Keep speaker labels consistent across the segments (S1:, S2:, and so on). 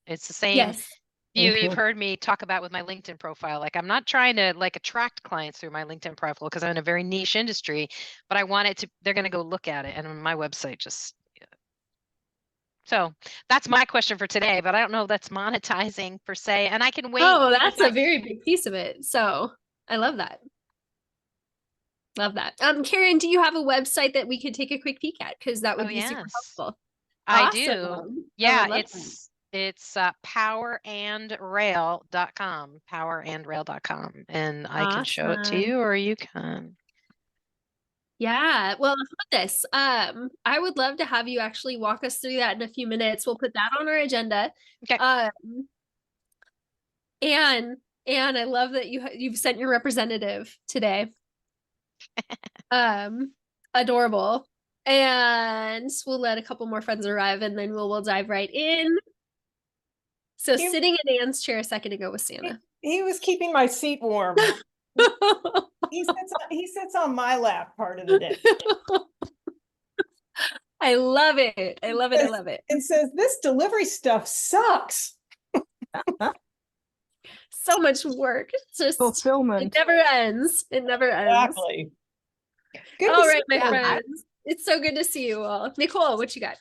S1: It's the same
S2: Yes.
S1: you've heard me talk about with my LinkedIn profile. Like I'm not trying to like attract clients through my LinkedIn profile because I'm in a very niche industry, but I want it to, they're going to go look at it. And my website just, so that's my question for today, but I don't know if that's monetizing per se. And I can wait.
S2: Oh,
S1: Maybe
S2: that's a very big piece of it. So I love that. Love that. Karen, do you have a website that we could take a quick peek at? Because that
S1: oh
S2: would be super
S1: yes,
S2: helpful.
S1: I do.
S2: Awesome. Oh, I
S1: Yeah,
S2: love that.
S1: it's powerandrail.com, powerandrail.com. And I can show it to
S2: Awesome.
S1: you or you can.
S2: Yeah. Well, how about this? I would love to have you actually walk us through that in a few minutes. We'll put that on our agenda.
S1: Okay.
S2: Um, and I love that you've sent your representative today. Um, Adorable. And we'll let a couple more friends arrive and then we'll dive right in. So
S3: He,
S2: sitting in Anne's chair a second ago was
S3: he,
S2: Santa.
S3: he was keeping my seat warm. He sits on my lap part of the day.
S2: I love it. I love it. I love it.
S3: And says, this delivery stuff sucks.
S2: So much work. It's just
S4: Fulfillment.
S2: it never ends. It never ends.
S3: Exactly. Good
S2: All
S3: to
S2: right,
S3: see
S2: my
S3: you.
S2: friends. It's so good to see you all. Nicole, what you got?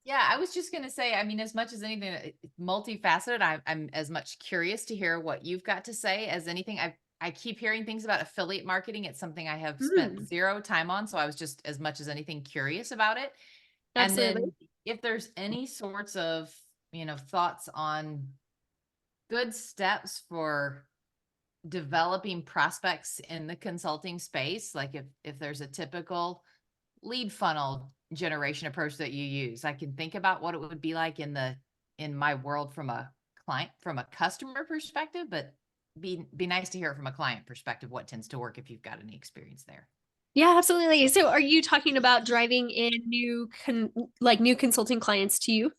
S5: Yeah, I was just going to say, I mean, as much as anything, multifaceted, I'm as much curious to hear what you've got to say as anything. I keep hearing things about affiliate marketing. It's something I have spent zero time on. So I was just as much as anything curious about it.
S2: Absolutely.
S5: And then if there's any sorts of, thoughts on good steps for developing prospects in the consulting space, like if there's a typical lead funnel generation approach that you use, I can think about what it would be like in my world from a customer perspective, but be nice to hear from a client perspective what tends to work if you've got any experience there.
S2: Yeah, absolutely. So are you talking about driving in new consulting clients to you?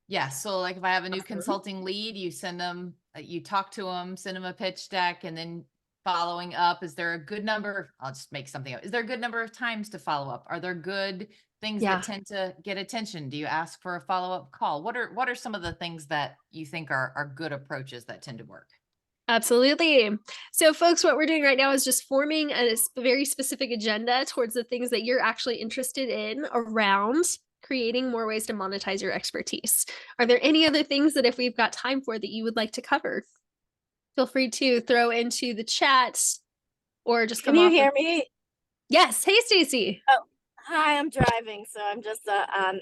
S5: Yeah. So like if I have a new consulting lead, you send them, you talk to them, send them a pitch deck, and then following up, is there a good number? I'll just make something up. Is there a good number of times to follow up? Are there good things that tend to get attention? Do you ask for a follow-up call? What are some of the things that you think are good approaches that tend to work?
S2: Absolutely. So folks, what we're doing right now is just forming a very specific agenda towards the things that you're actually interested in around creating more ways to monetize your expertise. Are there any other things that if we've got time for that you would like to cover? Feel free to throw into the chat or just come
S4: Can you
S2: off.
S4: hear me?
S2: Yes. Hey, Stacy.
S4: Oh, hi, I'm driving, so I'm just on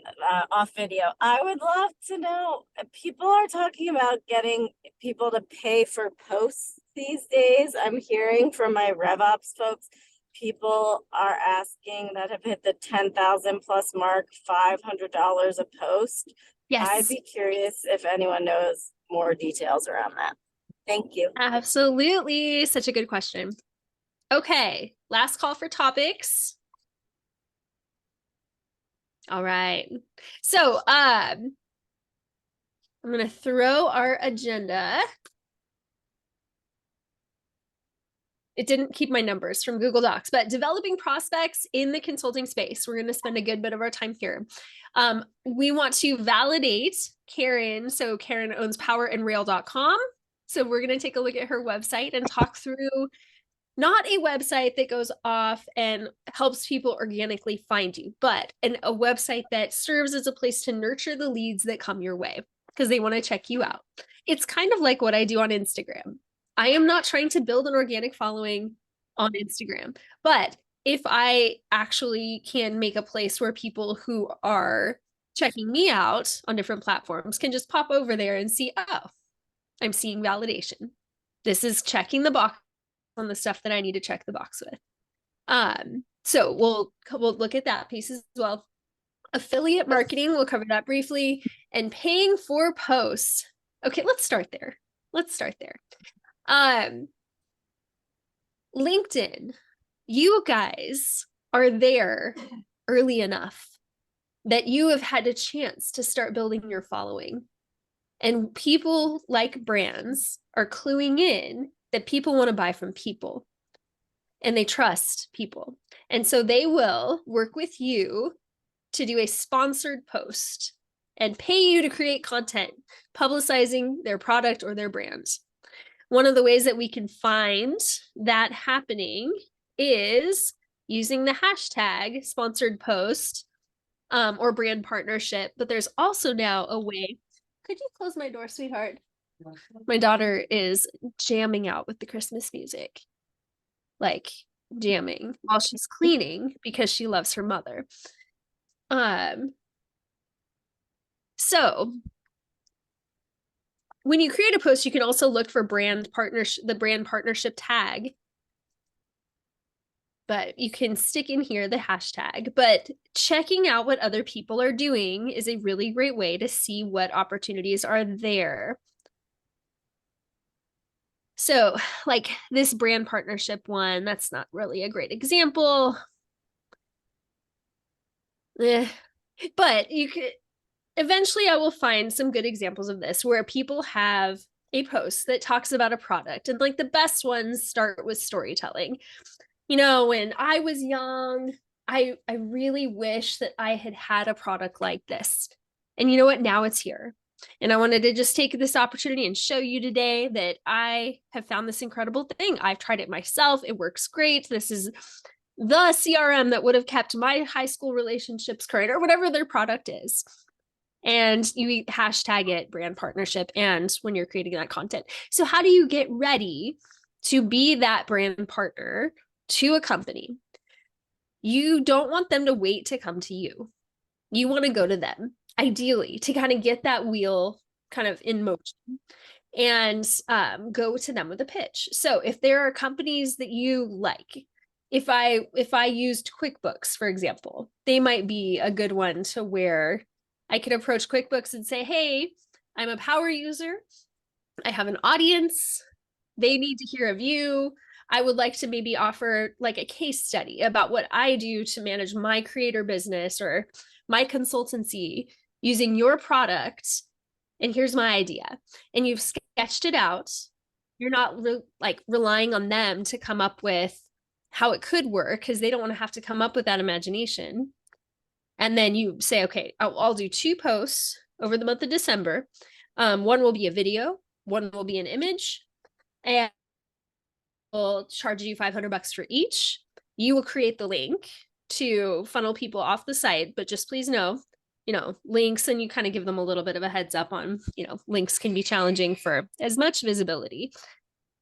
S4: off video. I would love to know, people are talking about getting people to pay for posts these days. I'm hearing from my RevOps folks, people are asking that have hit the 10,000 plus mark, $500 a post.
S2: Yes.
S4: I'd be curious if anyone knows more details around that. Thank you.
S2: Absolutely. Such a good question. Okay, last call for topics. All right. So, I'm going to throw our agenda. It didn't keep my numbers from Google Docs, but developing prospects in the consulting space. We're going to spend a good bit of our time here. We want to validate Karen. So Karen owns powerandrail.com. So we're going to take a look at her website and talk through not a website that goes off and helps people organically find you, but a website that serves as a place to nurture the leads that come your way because they want to check you out. It's kind of like what I do on Instagram. I am not trying to build an organic following on Instagram, but if I actually can make a place where people who are checking me out on different platforms can just pop over there and see, oh, I'm seeing validation. This is checking the box on the stuff that I need to check the box with. So we'll look at that piece as well. Affiliate marketing, we'll cover that briefly, and paying for posts. Okay, let's start there. LinkedIn, you guys are there early enough that you have had a chance to start building your following. And people like brands are cluing in that people want to buy from people and they trust people. And so they will work with you to do a sponsored post and pay you to create content, publicizing their product or their brand. One of the ways that we can find that happening is using the hashtag sponsored post or brand partnership. But there's also now a way. Could you close my door, sweetheart? My daughter is jamming out with the Christmas music, like jamming while she's cleaning because she loves her mother. So when you create a post, you can also look for the brand partnership tag. But you can stick in here the hashtag. But checking out what other people are doing is a really great way to see what opportunities are there. So, like this brand partnership one, that's not really a great example. But you could eventually I will find some good examples of this where people have a post that talks about a product, and like the best ones start with storytelling. You know, when I was young, I really wish that I had had a product like this. And you know what? Now it's here. And I wanted to just take this opportunity and show you today that I have found this incredible thing. I've tried it myself. It works great. This is the CRM that would have kept my high school relationships current, or whatever their product is. And you hashtag it brand partnership and when you're creating that content. So how do you get ready to be that brand partner to a company? You don't want them to wait to come to you. You want to go to them, ideally, to kind of get that wheel kind of in motion and go to them with a pitch. So if there are companies that you like, if I used QuickBooks, for example, they might be a good one to where I could approach QuickBooks and say, hey, I'm a power user. I have an audience. They need to hear of you. I would like to maybe offer like a case study about what I do to manage my creator business or my consultancy using your product. And here's my idea. And you've sketched it out. You're not relying on them to come up with how it could work because they don't want to have to come up with that imagination. And then you say, okay, I'll do 2 posts over the month of December. One will be a video, one will be an image, and we'll charge you $500 for each. You will create the link to funnel people off the site, but just please know, links, and you kind of give them a little bit of a heads up on, links can be challenging for as much visibility,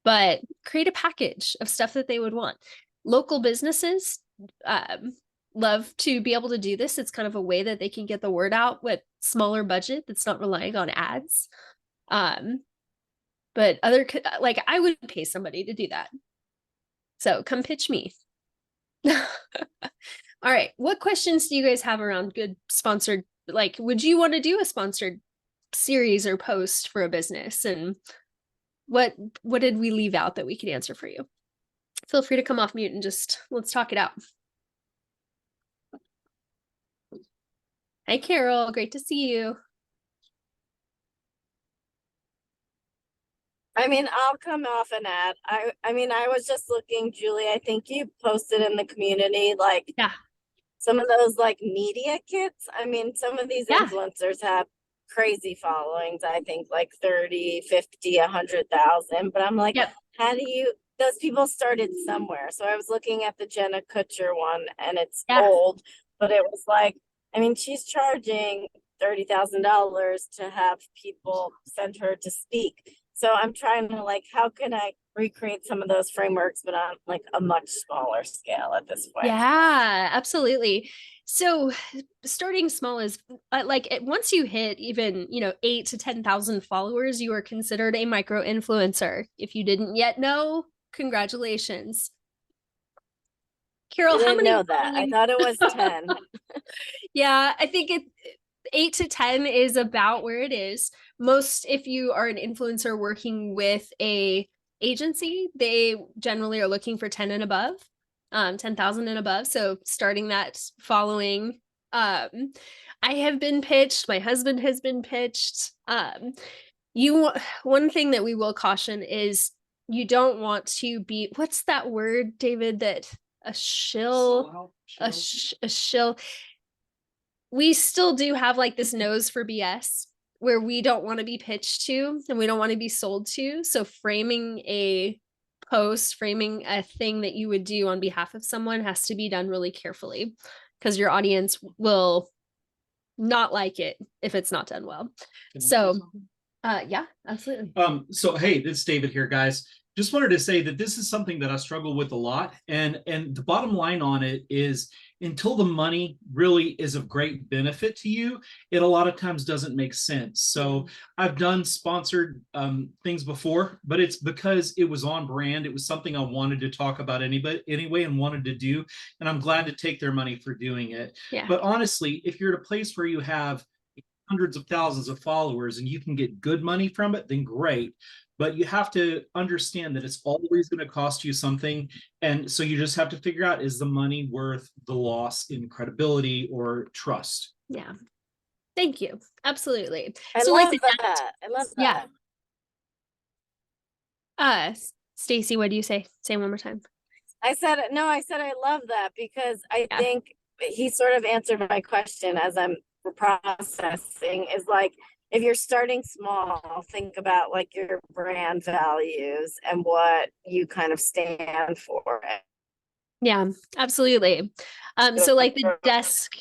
S2: but create a package of stuff that they would want. Local businesses love to be able to do this. It's kind of a way that they can get the word out with smaller budget that's not relying on ads. But I would pay somebody to do that. So come pitch me. All right. What questions do you guys have around good sponsored? Like, would you want to do a sponsored series or post for a business? And what did we leave out that we could answer for you? Feel free to come off mute and just let's talk it out. Hi, Carol. Great to see you.
S4: I mean, I'll come off an ad. I mean, I was just looking, Julie, I think you posted in the community, like some of those like media kits. I mean, some of these influencers have crazy followings. I think like 30, 50, 100,000, but I'm like, how do you, those people started somewhere. So I was looking at the Jenna Kutcher one and it's old, but it was like, I mean, she's charging $30,000 to have people send her to speak. So I'm trying to like, how can I recreate some of those frameworks, but on like a much smaller scale at this point?
S2: Yeah, absolutely. So starting small is once you hit even, 8 to 10,000 followers, you are considered a micro influencer. If you didn't yet know, congratulations. Carol,
S4: I didn't
S2: how many
S4: know that? I thought it was 10.
S2: Yeah, I think 8 to 10 is about where it is. Most, if you are an influencer working with a agency, they generally are looking for 10 and above, 10,000 and above. So starting that following, I have been pitched, my husband has been pitched. One thing that we will caution is you don't want to be, what's that word, David, that a shill. we still do have like this nose for BS where we don't want to be pitched to and we don't want to be sold to. So framing a post, framing a thing that you would do on behalf of someone has to be done really carefully because your audience will not like it if it's not done well.
S6: Can I say
S2: So
S6: something?
S2: yeah, absolutely.
S6: So hey, it's David here, guys. Just wanted to say that this is something that I struggle with a lot. And the bottom line on it is until the money really is of great benefit to you, it a lot of times doesn't make sense. So I've done sponsored things before, but it's because it was on brand. It was something I wanted to talk about anyway and wanted to do. And I'm glad to take their money for doing it.
S2: Yeah.
S6: But honestly, if you're at a place where you have hundreds of thousands of followers and you can get good money from it, then great. But you have to understand that it's always going to cost you something. And so you just have to figure out, is the money worth the loss in credibility or trust?
S2: Yeah. Thank you. Absolutely.
S4: I
S2: So
S4: love
S2: like
S4: that. I love
S2: yeah.
S4: that.
S2: Stacy, what do you say? Say one more time.
S4: I said I love that because I
S2: Yeah.
S4: think he sort of answered my question as I'm processing, is like, if you're starting small, think about like your brand values and what you kind of stand for.
S2: Yeah, absolutely. So like the desk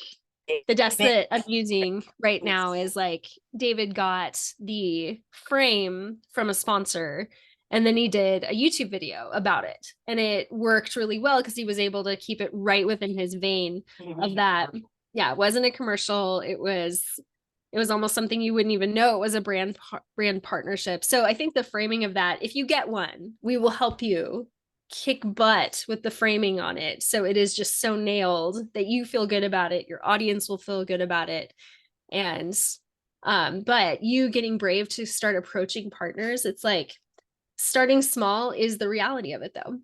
S2: that I'm using right now is like David got the frame from a sponsor and then he did a YouTube video about it and it worked really well because he was able to keep it right within his vein of that. Yeah, it wasn't a commercial. It was almost something you wouldn't even know it was a brand partnership. So I think the framing of that, if you get one, we will help you kick butt with the framing on it. So it is just so nailed that you feel good about it. Your audience will feel good about it. And but you getting brave to start approaching partners, it's like starting small is the reality of it though.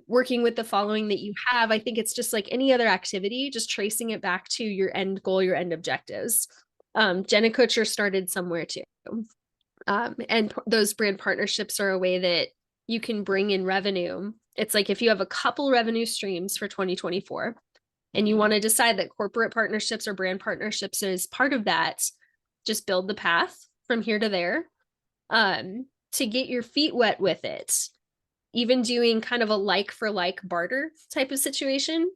S2: Working with the following that you have, I think it's just like any other activity, just tracing it back to your end goal, your end objectives. Jenna Kutcher started somewhere too. And those brand partnerships are a way that you can bring in revenue. It's like if you have a couple revenue streams for 2024 and you want to decide that corporate partnerships or brand partnerships is part of that, just build the path from here to there to get your feet wet with it. Even doing kind of a like for like barter type of situation.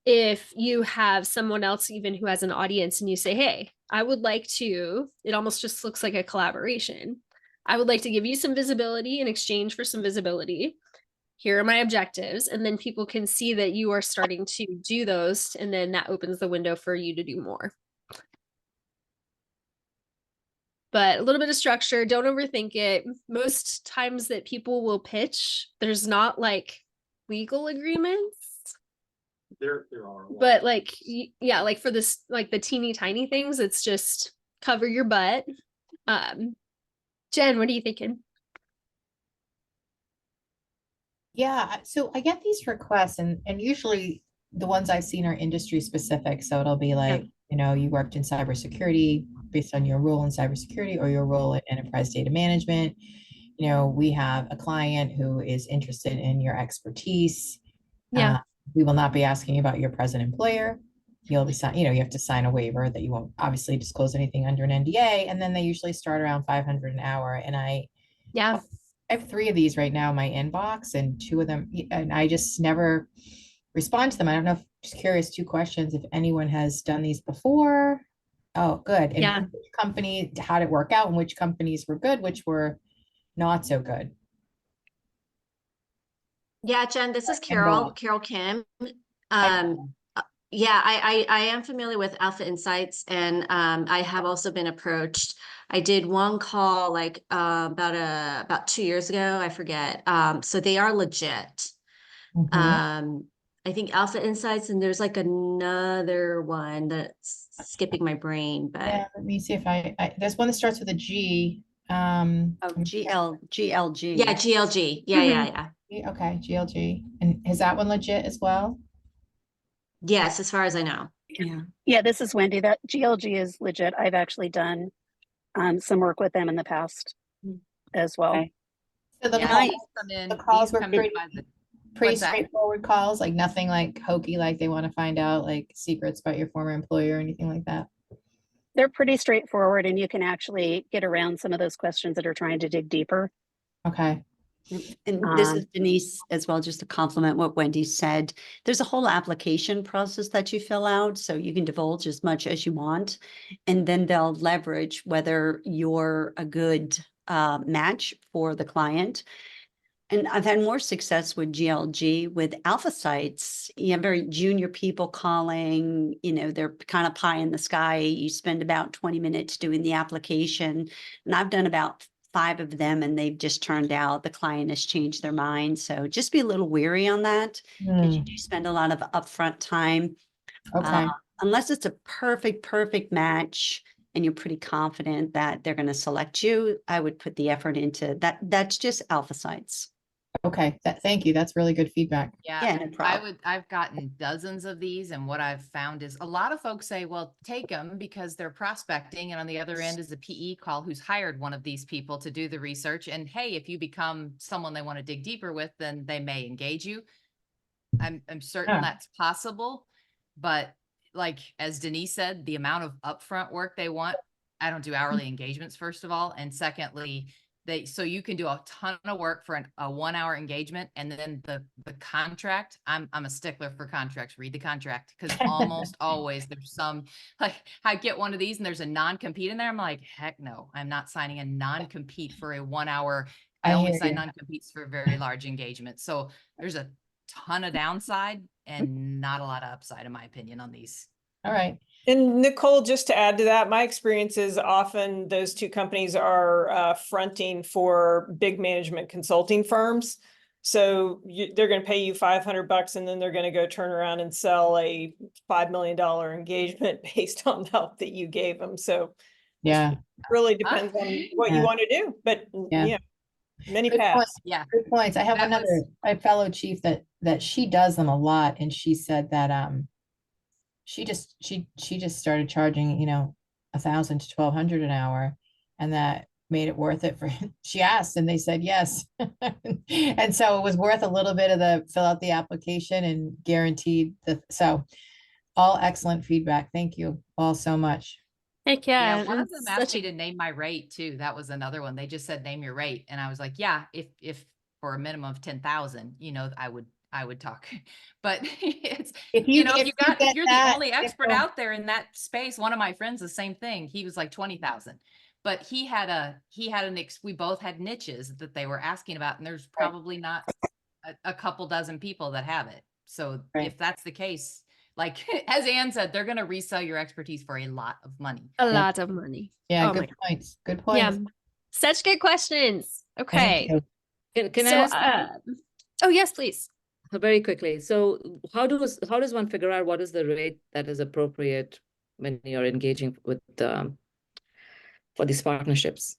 S2: If you have someone else even who has an audience and you say, hey, I would like to, it almost just looks like a collaboration. I would like to give you some visibility in exchange for some visibility. Here are my objectives. And then people can see that you are starting to do those. And then that opens the window for you to do more. But a little bit of structure, don't overthink it. Most times that people will pitch, there's not like legal agreements.
S6: There are a lot.
S2: But like, yeah, like for this, like the teeny tiny things, it's just cover your butt. Jen, what are you thinking?
S7: Yeah, so I get these requests and usually the ones I've seen are industry specific. So it'll be like, you worked in cybersecurity based on your role in cybersecurity or your role in enterprise data management. We have a client who is interested in your expertise.
S2: Yeah.
S7: We will not be asking about your present employer. You'll be you have to sign a waiver that you won't obviously disclose anything under an NDA. And then they usually start around 500 an hour. And I have 3 of these right now in my inbox and 2 of them, and I just never respond to them. I don't know if, just curious, 2 questions, if anyone has done these before. Oh, good. And which company, how did it work out and which companies were good, which were not so good?
S8: Yeah, Jen, this is
S7: Carol
S8: Kim. Yeah, I am familiar with Alpha Insights and I have also been approached. I did one call like about 2 years ago, I forget. So they are legit. I think Alpha Insights and there's like another one that's skipping my brain, but
S7: yeah, let me see if I there's one that starts with a G.
S8: GLG. Yeah, GLG. Yeah.
S7: Okay, GLG. And is that one legit as well?
S8: Yes, as far as I know.
S9: Yeah, this is Wendy. That GLG is legit. I've actually done some work with them in the past as well.
S7: Okay. So the
S5: Yeah,
S7: calls,
S5: these come in,
S7: the calls
S5: these
S7: were
S5: come in
S7: pretty,
S5: by the
S7: pretty
S5: What's that?
S7: straightforward calls, like nothing like hokey, like they want to find out like secrets about your former employer or anything like that.
S9: They're pretty straightforward, and you can actually get around some of those questions that are trying to dig deeper.
S7: Okay.
S10: And this is
S9: Um,
S10: Denise as well, just to compliment what Wendy said. There's a whole application process that you fill out, so you can divulge as much as you want. And then they'll leverage whether you're a good match for the client. And I've had more success with GLG. With alpha sites, you have very junior people calling, they're kind of pie in the sky. You spend about 20 minutes doing the application. And I've done about 5 of them, and they've just turned out the client has changed their mind. So just be a little weary on that, because you do spend a lot of upfront time.
S7: Okay.
S10: Unless it's a perfect match and you're pretty confident that they're going to select you, I would put the effort into that. That's just alpha sites.
S7: Okay. Thank you. That's really good feedback.
S10: Yeah, no problem.
S5: I've gotten dozens of these, and what I've found is a lot of folks say, well, take them because they're prospecting. And on the other end is a PE call who's hired one of these people to do the research. And hey, if you become someone they want to dig deeper with, then they may engage you. I'm certain that's possible, but like, as Denise said, the amount of upfront work they want, I don't do hourly engagements, first of all. And secondly, so you can do a ton of work for a 1 hour engagement, and then the contract. I'm a stickler for contracts. Read the contract, because almost always there's some, like, I get one of these and there's a non-compete in there. I'm like, heck no, I'm not signing a non-compete for a 1 hour. I only sign non-competes for very large engagements. So there's a ton of downside and not a lot of upside, in my opinion, on these.
S7: All right.
S3: And Nicole, just to add to that, my experience is often those two companies are fronting for big management consulting firms. So they're going to pay you $500, and then they're going to go turn around and sell a $5 million engagement based on the help that you gave them. So
S7: Yeah.
S3: it really depends on what you want to do, but yeah, many
S7: Good
S3: paths.
S7: points.
S5: Yeah.
S7: Good points. I have a fellow chief that she does them a lot, and she said that she just started charging, $1,000 to $1,200 an hour, and that made it worth it for she asked and they said yes. And so it was worth a little bit of the fill out the application and guaranteed so all excellent feedback. Thank you all so much.
S2: Heck yeah.
S5: One of them asked me to name my rate too. That was another one. They just said, name your rate. And I was like, yeah, if for a minimum of 10,000, I would talk. But it's, if you're the only expert out there in that space. One of my friends, the same thing. He was like 20,000, but we both had niches that they were asking about. And there's probably not a couple dozen people that have it. So if that's the case, like, as Anne said, they're going to resell your expertise for a lot of money.
S2: A lot of money.
S7: Yeah. Good points. Good points.
S2: Yeah. Such good questions. Okay.
S11: Can I ask?
S2: Oh, yes, please.
S11: Very quickly. So how does one figure out what is the rate that is appropriate when you're engaging with for these partnerships?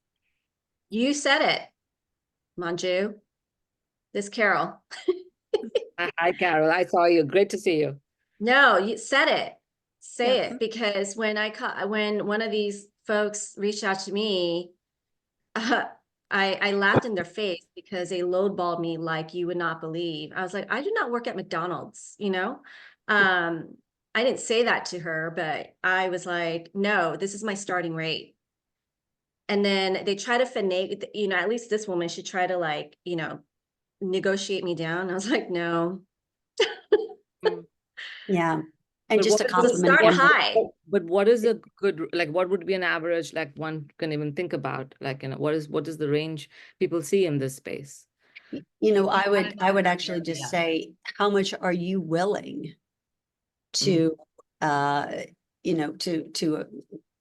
S8: You said it, Manju. This Carol.
S11: Hi, Carol. I saw you. Great to see you.
S8: No, you said it. Say it, because when one of these folks reached out to me, I laughed in their face because they lowballed me like you would not believe. I was like, I do not work at McDonald's, I didn't say that to her, but I was like, no, this is my starting rate. And then they try to finagle, at least this woman should try to negotiate me down. I was like, no.
S10: Yeah. And just a compliment.
S8: Start high.
S11: But what is a good, what would be an average, one can even think about, what is the range people see in this space?
S10: I would actually just say, how much are you willing to, to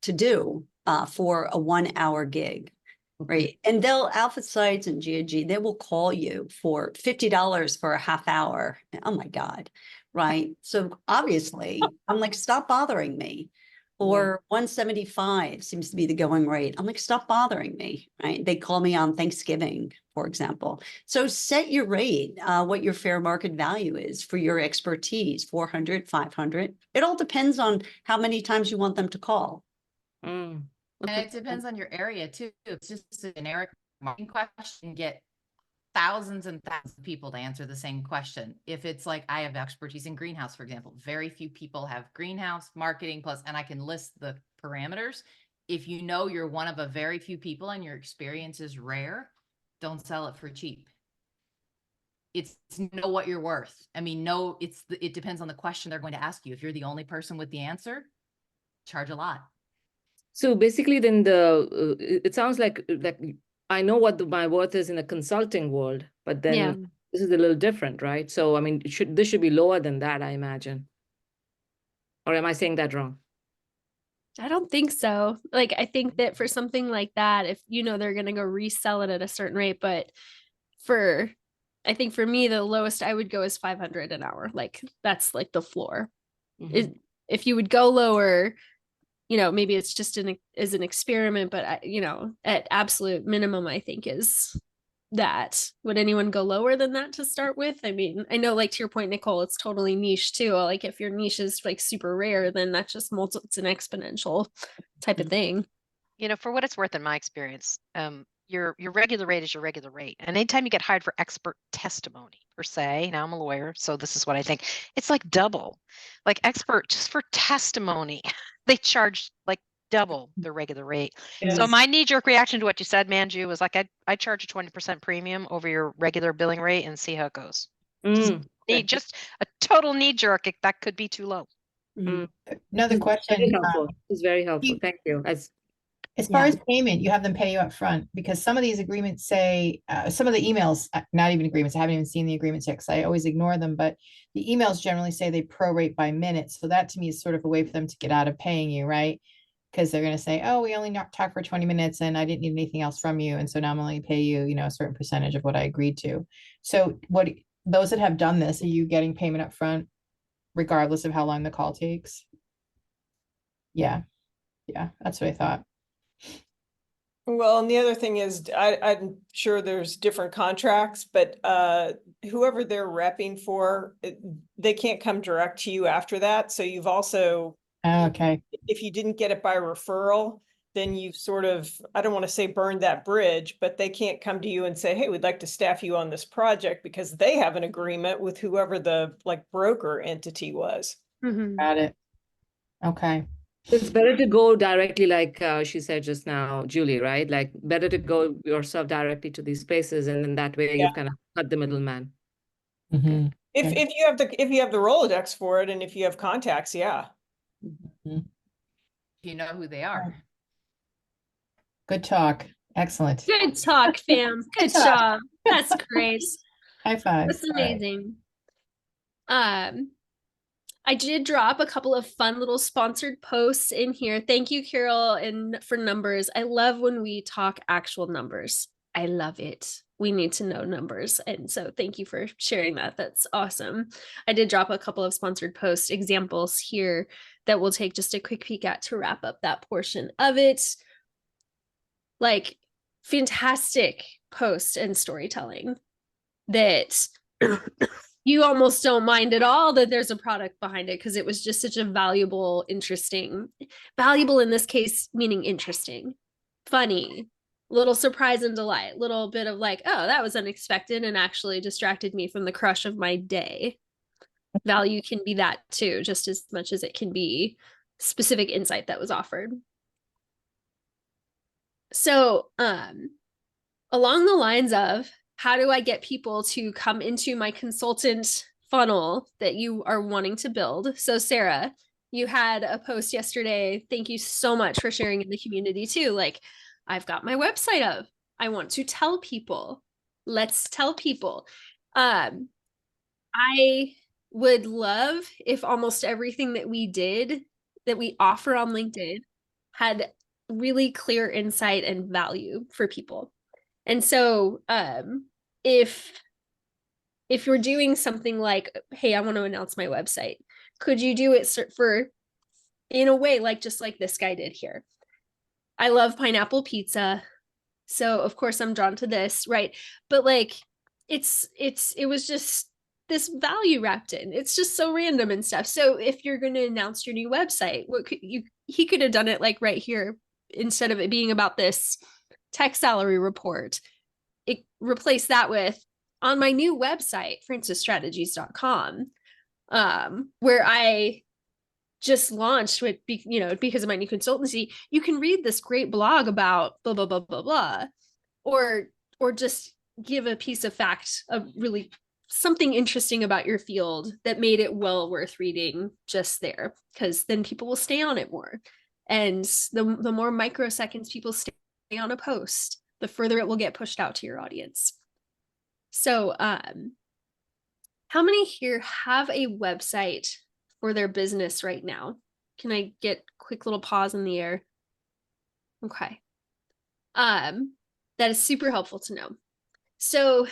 S10: do for a 1 hour gig? Right. And alpha sites and GOG, they will call you for $50 for a half hour. Oh my God. Right. So obviously I'm like, stop bothering me. Or 175 seems to be the going rate. I'm like, stop bothering me. Right. They call me on Thanksgiving, for example. So set your rate, what your fair market value is for your expertise, 400, 500. It all depends on how many times you want them to call.
S5: And it depends on your area too. It's just a generic marketing question. Get thousands and thousands of people to answer the same question. If it's like, I have expertise in greenhouse, for example, very few people have greenhouse marketing plus, and I can list the parameters. If you know you're one of a very few people and your experience is rare, don't sell it for cheap. It's know what you're worth. I mean, no, it depends on the question they're going to ask you. If you're the only person with the answer, charge a lot.
S11: So basically then it sounds like I know what my worth is in the consulting world, but then this is a little different, right? So, I mean, this should be lower than that, I imagine. Or am I saying that wrong?
S2: I don't think so. Like, I think that for something like that, if you know they're going to go resell it at a certain rate, but I think for me, the lowest I would go is 500 an hour. Like, that's like the floor. If you would go lower, you know, maybe it's just as an experiment, but you know, at absolute minimum, I think is that. Would anyone go lower than that to start with? I mean, I know, like, to your point, Nicole, it's totally niche too. Like, if your niche is like super rare, then that's just it's an exponential type of thing.
S1: You know, for what it's worth, in my experience, your regular rate is your regular rate. And anytime you get hired for expert testimony per se, now I'm a lawyer, so this is what I think, it's like double. Like, expert just for testimony, they charge like double their regular rate.
S3: Yes.
S1: So my knee-jerk reaction to what you said, Manju, was like, I charge a 20% premium over your regular billing rate and see how it goes. Just a total knee-jerk, that could be too low.
S7: Another question.
S11: Very helpful. It's very helpful. Thank you.
S7: As far as payment, you have them pay you up front, because some of these agreements say, some of the emails, not even agreements, I haven't even seen the agreements yet because I always ignore them, but the emails generally say they prorate by minutes. So that to me is sort of a way for them to get out of paying you, right? Because they're going to say, oh, we only talked for 20 minutes and I didn't need anything else from you. And so now I'm only pay you, you know, a certain percentage of what I agreed to. So those that have done this, are you getting payment up front regardless of how long the call takes? Yeah. Yeah, that's what I thought.
S3: Well, and the other thing is, I'm sure there's different contracts, but whoever they're repping for, they can't come direct to you after that. So you've also,
S7: okay,
S3: if you didn't get it by referral, then you've sort of, I don't want to say burned that bridge, but they can't come to you and say, hey, we'd like to staff you on this project, because they have an agreement with whoever the like broker entity was.
S7: Got it. Okay.
S11: It's better to go directly, like she said just now, Julie, right? Like, better to go yourself directly to these spaces, and then that way you've kind of cut the middleman.
S7: Mm-hmm.
S3: If you have the Rolodex for it, and if you have contacts,
S5: You know who they are.
S7: Good talk. Excellent.
S2: Good talk, fam. Good job. That's great.
S7: High five.
S2: That's amazing. I did drop a couple of fun little sponsored posts in here. Thank you, Carol, and for numbers. I love when we talk actual numbers. I love it. We need to know numbers. And so thank you for sharing that. That's awesome. I did drop a couple of sponsored post examples here that we'll take just a quick peek at to wrap up that portion of it. Like, fantastic post and storytelling that you almost don't mind at all that there's a product behind it, because it was just such a valuable in this case, meaning interesting, funny, little surprise and delight, little bit of like, oh, that was unexpected and actually distracted me from the crush of my day. Value can be that too, just as much as it can be specific insight that was offered. So, along the lines of, how do I get people to come into my consultant funnel that you are wanting to build? So Sarah, you had a post yesterday. Thank you so much for sharing in the community too. Like, I've got my website up. I want to tell people. Let's tell people. I would love if almost everything that we offer on LinkedIn had really clear insight and value for people. And so if you're doing something like, hey, I want to announce my website, could you do it in a way like just like this guy did here? I love pineapple pizza, so of course I'm drawn to this, right? But like, it was just this value wrapped in. It's just so random and stuff. So if you're going to announce your new website, he could have done it like right here, instead of it being about this tech salary report. replace that with on my new website, francisstrategies.com, where I just launched with, because of my new consultancy, you can read this great blog about blah, blah, blah, blah, blah, or just give a piece of fact of really something interesting about your field that made it well worth reading just there, because then people will stay on it more. And the more microseconds people stay on a post, the further it will get pushed out to your audience. So how many here have a website for their business right now? Can I get a quick little pause in the air? Okay. That is super helpful to know. So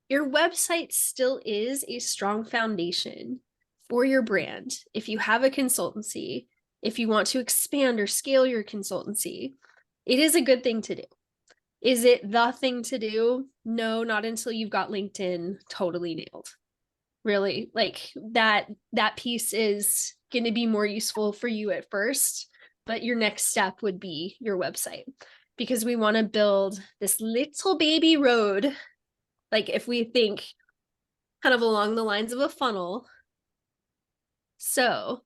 S2: your website still is a strong foundation for your brand. If you have a consultancy, if you want to expand or scale your consultancy, it is a good thing to do. Is it the thing to do? No, not until you've got LinkedIn totally nailed. Really, like that piece is going to be more useful for you at first, but your next step would be your website, because we want to build this little baby road. Like if we think kind of along the lines of a funnel. So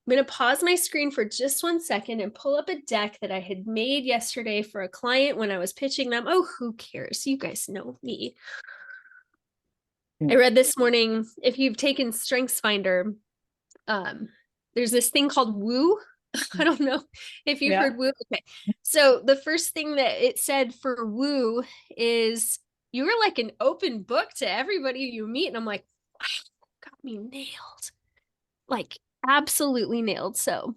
S2: I'm going to pause my screen for just 1 second and pull up a deck that I had made yesterday for a client when I was pitching them. Oh, who cares? You guys know me. I read this morning, if you've taken StrengthsFinder, there's this thing called Woo. I don't know if you've heard Woo. Okay. So the first thing that it said for Woo is you were like an open book to everybody you meet. And I'm like, wow, got me nailed. Like absolutely nailed. So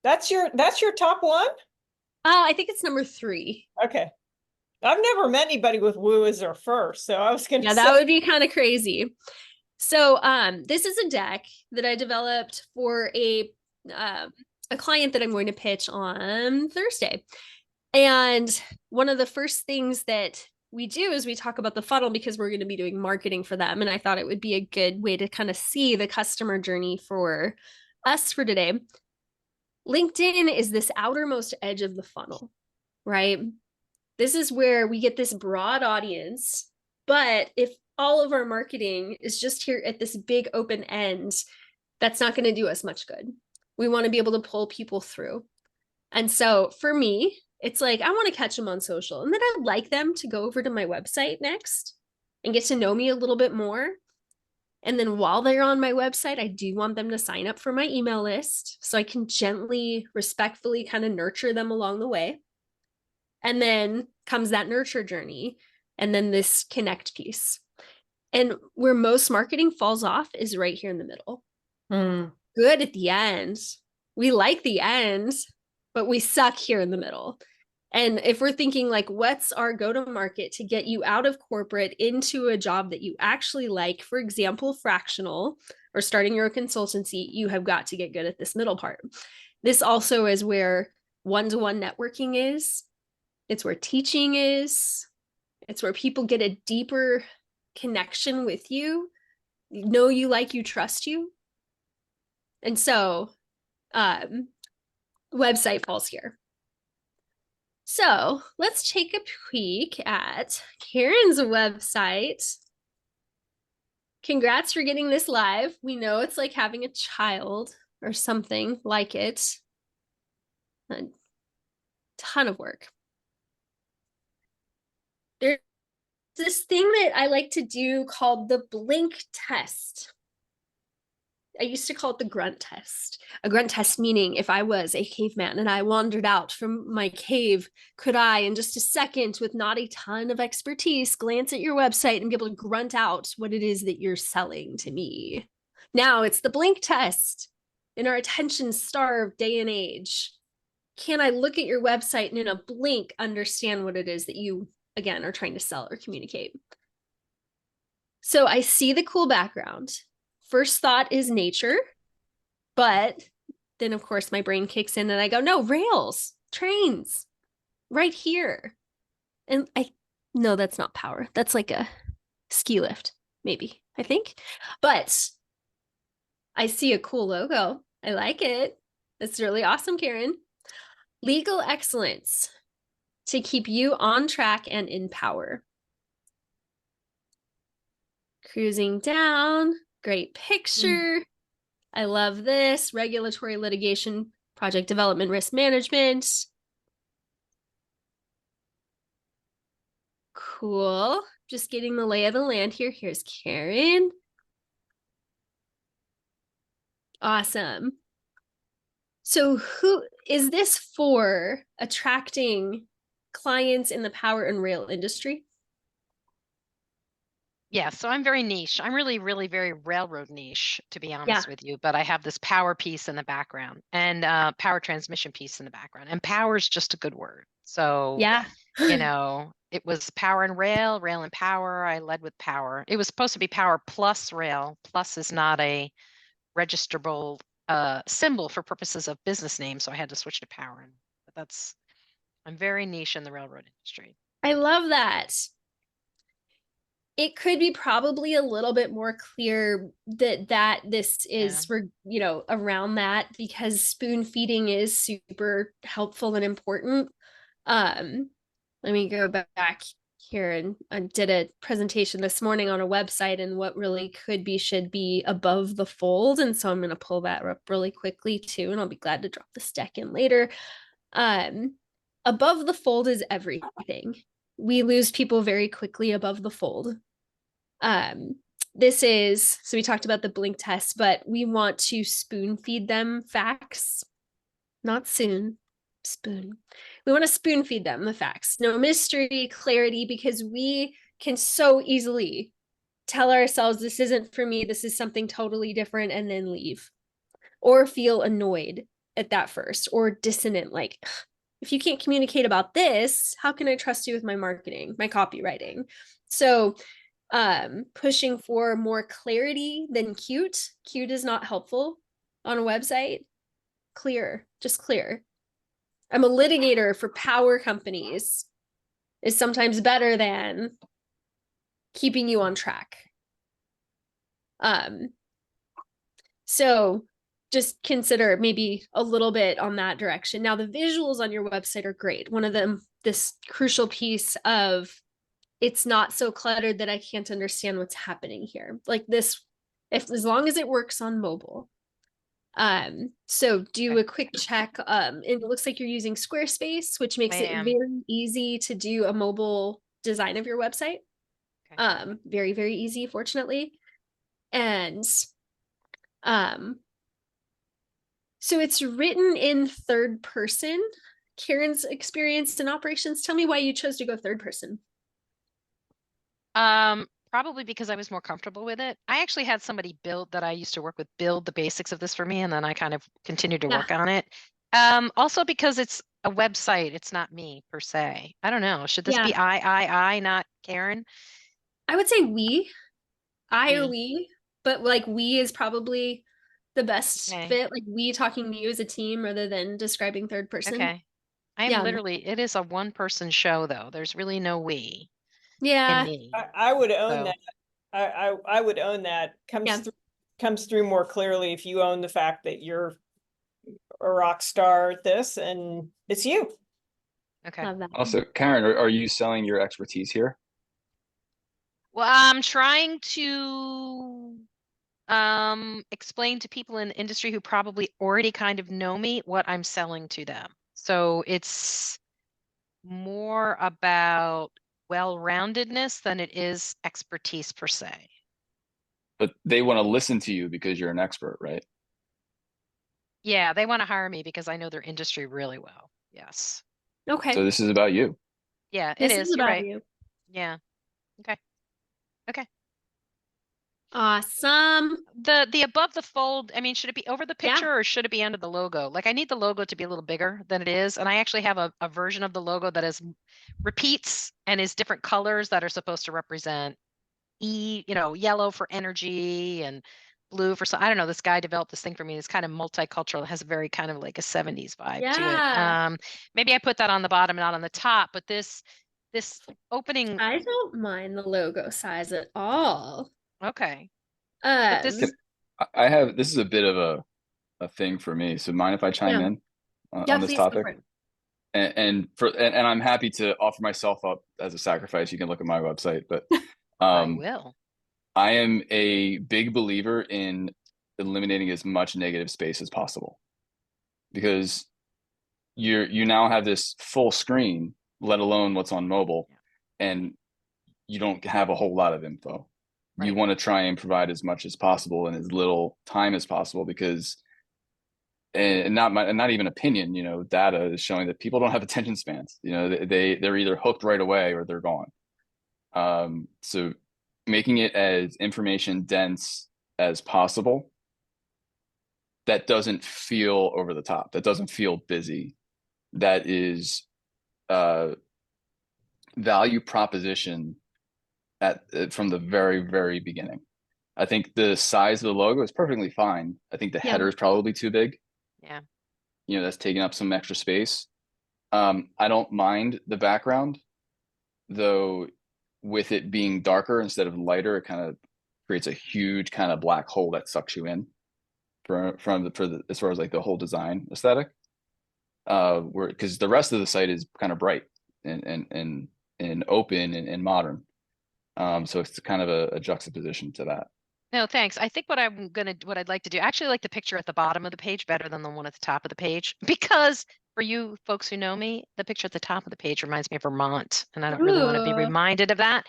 S3: That's your top one?
S2: I think it's number 3.
S3: Okay. I've never met anybody with Woo as their first, so I was gonna say
S2: that would be kind of crazy. So this is a deck that I developed for a client that I'm going to pitch on Thursday. And one of the first things that we do is we talk about the funnel, because we're going to be doing marketing for them. And I thought it would be a good way to kind of see the customer journey for us for today. LinkedIn is this outermost edge of the funnel, right? This is where we get this broad audience, but if all of our marketing is just here at this big open end, that's not going to do us much good. We want to be able to pull people through. And so for me, it's like, I want to catch them on social, and then I'd like them to go over to my website next and get to know me a little bit more. And then while they're on my website, I do want them to sign up for my email list so I can gently, respectfully kind of nurture them along the way. And then comes that nurture journey, and then this connect piece. And where most marketing falls off is right here in the middle. Good at the end. We like the end, but we suck here in the middle. And if we're thinking like, what's our go-to-market to get you out of corporate into a job that you actually like, for example, fractional or starting your consultancy, you have got to get good at this middle part. This also is where one-to-one networking is. It's where teaching is. It's where people get a deeper connection with you, know you, like you, trust you. And so website falls here. So let's take a peek at Karen's website. Congrats for getting this live. We know it's like having a child or something like it. A ton of work. There's this thing that I like to do called the blink test. I used to call it the grunt test. A grunt test meaning if I was a caveman and I wandered out from my cave, could I, in just a second, with not a ton of expertise, glance at your website and be able to grunt out what it is that you're selling to me? Now it's the blink test. In our attention-starved day and age, can I look at your website and in a blink understand what it is that you, again, are trying to sell or communicate? So I see the cool background. First thought is nature, but then of course my brain kicks in and I go, no, rails, trains, right here. And no, that's not power. That's like a ski lift, maybe, I think. But I see a cool logo. I like it. That's really awesome, Karen. Legal excellence. to keep you on track and in power. Cruising down, great picture. I love this. Regulatory litigation, project development, risk management. Cool. Just getting the lay of the land here. Here's Karen. Awesome. So who is this for? Attracting clients in the power and rail industry?
S1: Yeah, so I'm very niche. I'm really, really very railroad niche, to be honest with you. But I have this power piece in the background and power transmission piece in the background. And power is just a good word. So,
S2: yeah,
S1: you know, it was power and rail, rail and power. I led with power. It was supposed to be power plus rail. Plus is not a registrable symbol for purposes of business name. So I had to switch to power. But I'm very niche in the railroad industry.
S2: I love that. It could be probably a little bit more clear that this is for, you know, around that, because spoon feeding is super helpful and important. Let me go back here, and I did a presentation this morning on a website, and what really could be should be above the fold. And so I'm going to pull that up really quickly too, and I'll be glad to drop this deck in later. Above the fold is everything. We lose people very quickly above the fold. This is, so we talked about the blink test, but we want to spoon feed them facts, not soon, spoon. We want to spoon feed them the facts. No mystery, clarity, because we can so easily tell ourselves this isn't for me, this is something totally different, and then leave. Or feel annoyed at that first, or dissonant, like, if you can't communicate about this, how can I trust you with my marketing, my copywriting? So pushing for more clarity than cute. Cute is not helpful on a website. Clear, just clear. I'm a litigator for power companies is sometimes better than keeping you on track. So just consider maybe a little bit on that direction. Now, the visuals on your website are great. One of them, this crucial piece of it's not so cluttered that I can't understand what's happening here. Like this, if as long as it works on mobile. So do a quick check. It looks like you're using Squarespace, which makes it very easy to do a mobile design of your website. Very, very easy, fortunately. And so it's written in third person. Karen's experienced in operations. Tell me why you chose to go third person.
S1: Probably because I was more comfortable with it. I actually had somebody that I used to work with build the basics of this for me, and then I kind of continued to work on it. Also because it's a website, it's not me per se. I don't know. Should this be I, not Karen?
S2: I would say we. I or we, but like we is probably the best fit. Like we talking to you as a team rather than describing third person.
S1: Okay. I am literally, it is a one-person show though. There's really no we.
S2: Yeah.
S3: I would own that. I would own that. Comes through more clearly if you own the fact that you're a rock star at this and it's you.
S1: Okay.
S2: Love that.
S12: Also, Karen, are you selling your expertise here?
S1: Well, I'm trying to explain to people in the industry who probably already kind of know me what I'm selling to them. So it's more about well-roundedness than it is expertise per se.
S12: But they want to listen to you because you're an expert, right?
S1: Yeah, they want to hire me because I know their industry really well. Yes.
S2: Okay.
S12: So this is about you.
S1: Yeah,
S2: this
S1: it is.
S2: You're
S1: about
S2: right.
S1: You. Yeah. Okay. Okay.
S2: Awesome.
S1: The above the fold, I mean, should it be over the picture or should it be under the logo? Like I need the logo to be a little bigger than it is. And I actually have a version of the logo that is repeats and is different colors that are supposed to represent yellow for energy and blue for I don't know. This guy developed this thing for me. It's kind of multicultural. It has a very kind of like a 70s vibe to it. Maybe I put that on the bottom, not on the top, but this opening.
S2: I don't mind the logo size at all.
S1: Okay.
S12: But this is a bit of a thing for me. So mind if I chime in on this topic? and I'm happy to offer myself up as a sacrifice. You can look at my website, but
S1: I will.
S12: I am a big believer in eliminating as much negative space as possible, because you now have this full screen, let alone what's on mobile, and you don't have a whole lot of info.
S1: Right.
S12: You want to try and provide as much as possible in as little time as possible, because and not even opinion, data is showing that people don't have attention spans. They're either hooked right away or they're gone. So making it as information dense as possible, that doesn't feel over the top, that doesn't feel busy, that is value proposition from the very, very beginning. I think the size of the logo is perfectly fine. I think the header is probably too big.
S1: Yeah.
S12: That's taking up some extra space. I don't mind the background, though. With it being darker instead of lighter, it kind of creates a huge kind of black hole that sucks you in for the as far as like the whole design aesthetic. Because the rest of the site is kind of bright and open and modern. So it's kind of a juxtaposition to that.
S1: No, thanks. I think what I'd like to do, I actually like the picture at the bottom of the page better than the one at the top of the page, because for you folks who know me, the picture at the top of the page reminds me of Vermont, and I don't really want to be
S2: Ooh.
S1: reminded of that.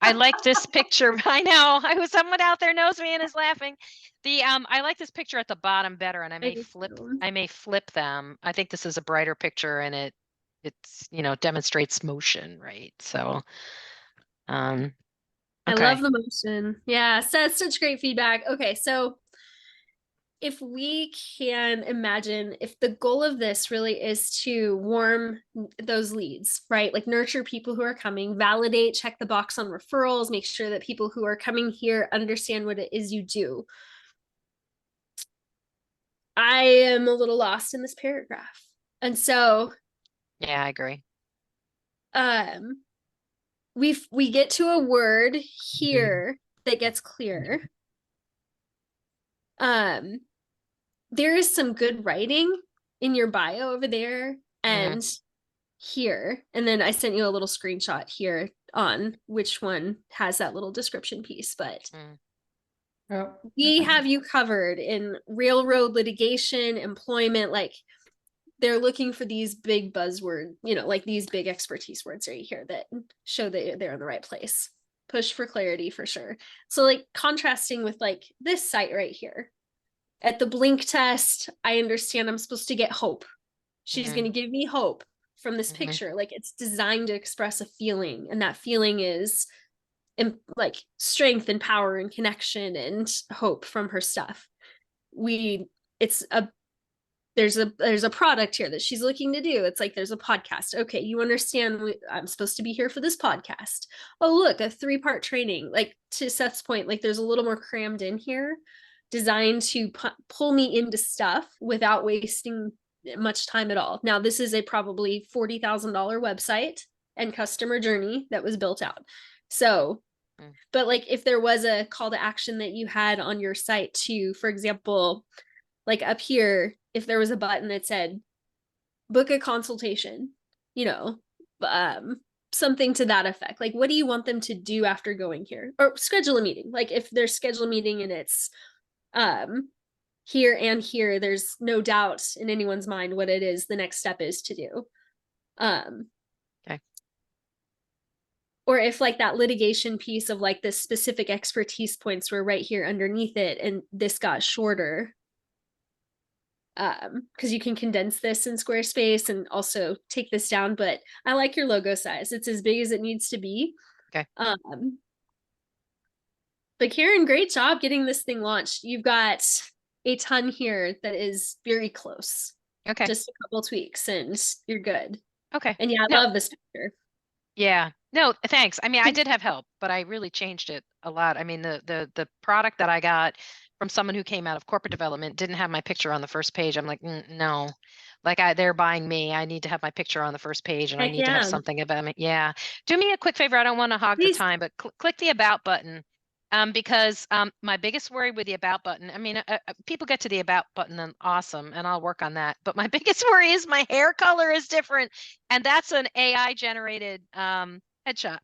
S1: I like this picture. I know. Someone out there knows me and is laughing. I like this picture at the bottom better, and I may flip them. I think this is a brighter picture, and it's demonstrates motion, right? So okay.
S2: I love the motion. Yeah, so that's such great feedback. Okay, so if we can imagine, if the goal of this really is to warm those leads, right? Like nurture people who are coming, validate, check the box on referrals, make sure that people who are coming here understand what it is you do. I am a little lost in this paragraph. And so
S1: yeah, I agree.
S2: We get to a word here that gets clear. There is some good writing in your bio over there and here. And then I sent you a little screenshot here on which one has that little description piece, but we have you covered in railroad litigation, employment, like they're looking for these big buzzword, like these big expertise words right here that show that they're in the right place. Push for clarity for sure. So like contrasting with like this site right here. At the blink test, I understand I'm supposed to get hope. She's going to give me hope from this picture. Like it's designed to express a feeling, and that feeling is like strength and power and connection and hope from her stuff. There's a product here that she's looking to do. It's like there's a podcast. Okay, you understand I'm supposed to be here for this podcast. Oh, look, a 3-part training. Like to Seth's point, like there's a little more crammed in here, designed to pull me into stuff without wasting much time at all. Now, this is a probably $40,000 website and customer journey that was built out. So, but like if there was a call to action that you had on your site to, for example, like up here, if there was a button that said book a consultation, something to that effect. Like, what do you want them to do after going here? Or schedule a meeting. Like if there's schedule a meeting and it's here and here, there's no doubt in anyone's mind what it is the next step is to do.
S1: Okay.
S2: Or if like that litigation piece of like this specific expertise points were right here underneath it and this got shorter, because you can condense this in Squarespace and also take this down, but I like your logo size. It's as big as it needs to be.
S1: Okay.
S2: But Karen, great job getting this thing launched. You've got a ton here that is very close.
S1: Okay.
S2: Just a couple tweaks and you're good.
S1: Okay.
S2: And yeah, I love this picture.
S1: Yeah. No, thanks. I mean, I did have help, but I really changed it a lot. I mean, the product that I got from someone who came out of corporate development didn't have my picture on the first page. I'm like, no, like they're buying me. I need to have my picture on the first page, and I need to have something about me. Yeah. Do me a quick favor. I don't want to hog the time, but click the about button Because my biggest worry with the about button, I mean, people get to the about button and awesome, and I'll work on that. But my biggest worry is my hair color is different, and that's an AI generated headshot,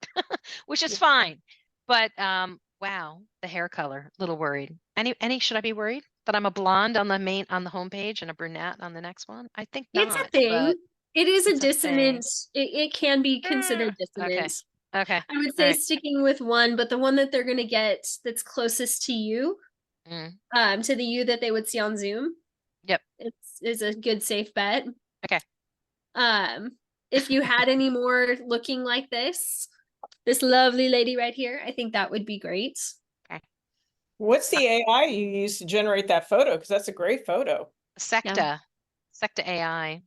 S1: which is fine. But wow, the hair color, a little worried. Any should I be worried that I'm a blonde on the homepage and a brunette on the next one? I think
S2: It's
S1: not.
S2: a thing.
S1: But
S2: It is a
S1: it's a thing.
S2: dissonance. It can be considered
S1: Okay.
S2: dissonance.
S1: Okay.
S2: I would
S1: All
S2: say
S1: right.
S2: sticking with one, but the one that they're going to get that's closest to you, to the you that they would see on Zoom.
S1: Yep.
S2: Is a good safe bet.
S1: Okay.
S2: If you had any more looking like this lovely lady right here, I think that would be great.
S1: Okay.
S3: What's the AI you use to generate that photo? Because that's a great photo.
S1: Secta AI.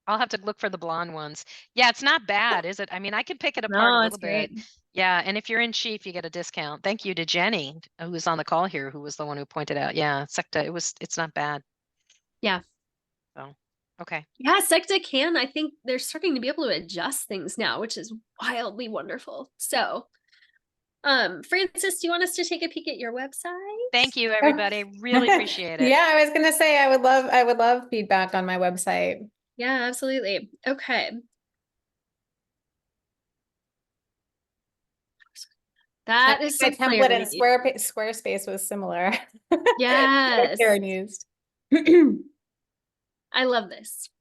S1: I'll have to look for the blonde ones. Yeah, it's not bad, is it? I mean, I could pick it apart a little bit. Yeah, and if you're in Chief, you get a discount. Thank you to Jenny, who was on the call here, who was the one who pointed out. Yeah, Secta, it's not bad.
S2: Yeah.
S1: So, okay.
S2: Yeah, Secta can. I think they're starting to be able to adjust things now, which is wildly wonderful. So, Francis, do you want us to take a peek at your website?
S1: Thank you, everybody. Really appreciate it.
S7: Yeah, I was gonna say I would love feedback on my website.
S2: Yeah, absolutely. Okay. That is
S7: my
S2: some
S7: template in
S2: clarity.
S7: Squarespace was similar.
S2: Yes.
S7: Karen used.
S2: I love this.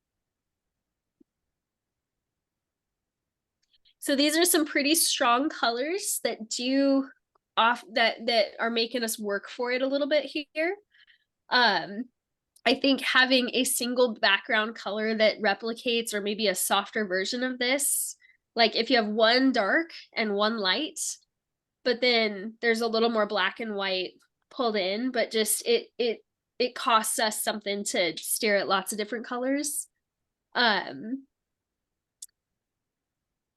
S2: So these are some pretty strong colors that that are making us work for it a little bit here. I think having a single background color that replicates, or maybe a softer version of this, like if you have one dark and one light, but then there's a little more black and white pulled in, but just it costs us something to stare at lots of different colors. I